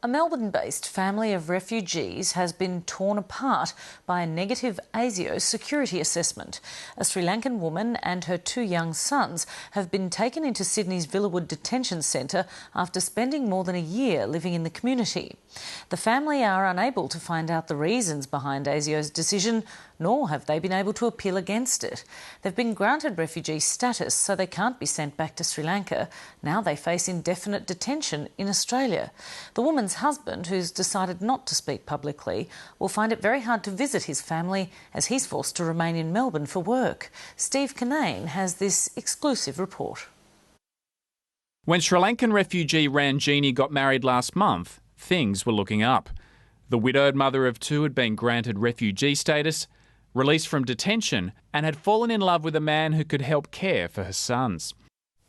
A Melbourne-based family of refugees has been torn apart by a negative ASIO security assessment. A Sri Lankan woman and her two young sons have been taken into Sydney's Villawood Detention Centre after spending more than a year living in the community. The family are unable to find out the reasons behind ASIO's decision, nor have they been able to appeal against it. They've been granted refugee status, so they can't be sent back to Sri Lanka. Now they face indefinite detention in Australia. The woman's husband, who's decided not to speak publicly, will find it very hard to visit his family as he's forced to remain in Melbourne for work. Steve Kinane has this exclusive report. When Sri Lankan refugee Ranjini got married last month, things were looking up. The widowed mother of two had been granted refugee status, released from detention, and had fallen in love with a man who could help care for her sons.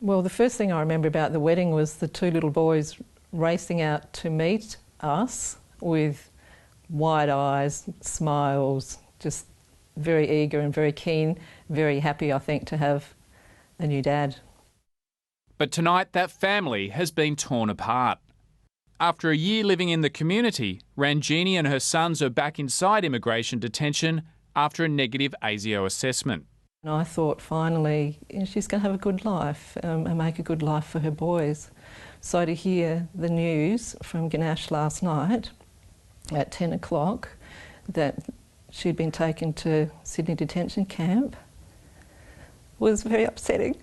Well, the first thing I remember about the wedding was the two little boys racing out to meet us with wide eyes, smiles, just very eager and very keen, very happy, I think, to have a new dad. But tonight that family has been torn apart. After a year living in the community, Ranjini and her sons are back inside immigration detention after a negative ASIO assessment. And I thought finally she's going to have a good life and make a good life for her boys. So to hear the news from Ganesh last night at 10 o'clock that she'd been taken to Sydney detention camp was very upsetting.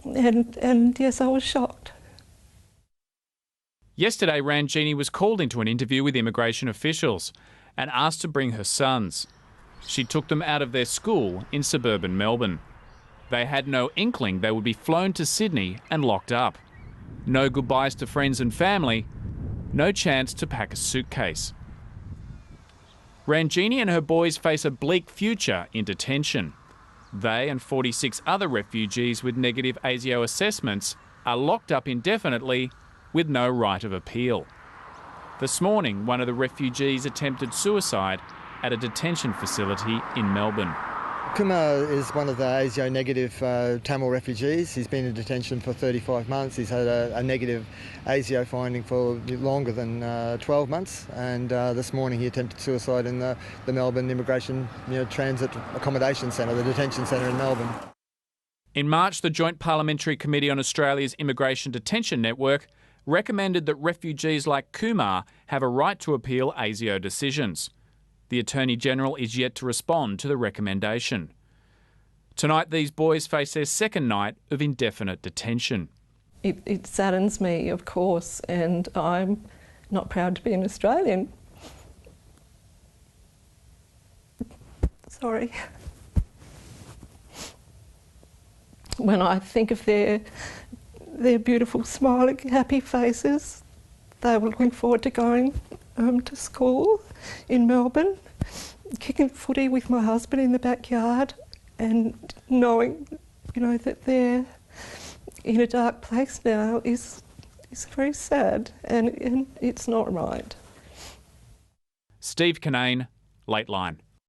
And yes, I was shocked. Yesterday, Ranjini was called into an interview with immigration officials and asked to bring her sons. She took them out of their school in suburban Melbourne. They had no inkling they would be flown to Sydney and locked up. No goodbyes to friends and family, no chance to pack a suitcase. Ranjini and her boys face a bleak future in detention. They and 46 other refugees with negative ASIO assessments are locked up indefinitely with no right of appeal. This morning, one of the refugees attempted suicide at a detention facility in Melbourne. Kumar is one of the ASIO negative Tamil refugees. He's been in detention for 35 months. He's had a negative ASIO finding for longer than 12 months, and this morning he attempted suicide in the Melbourne Immigration Transit Accommodation Centre, the detention centre in Melbourne. In March, the Joint Parliamentary Committee on Australia's Immigration Detention Network recommended that refugees like Kumar have a right to appeal ASIO decisions. The Attorney-General is yet to respond to the recommendation. Tonight, these boys face their second night of indefinite detention. It saddens me, of course, and I'm not proud to be an Australian. Sorry. When I think of their beautiful, smiling, happy faces, they were looking forward to going to school in Melbourne, kicking footy with my husband in the backyard, and knowing, that they're in a dark place now is very sad, and it's not right. Steve Kinane, Late Line.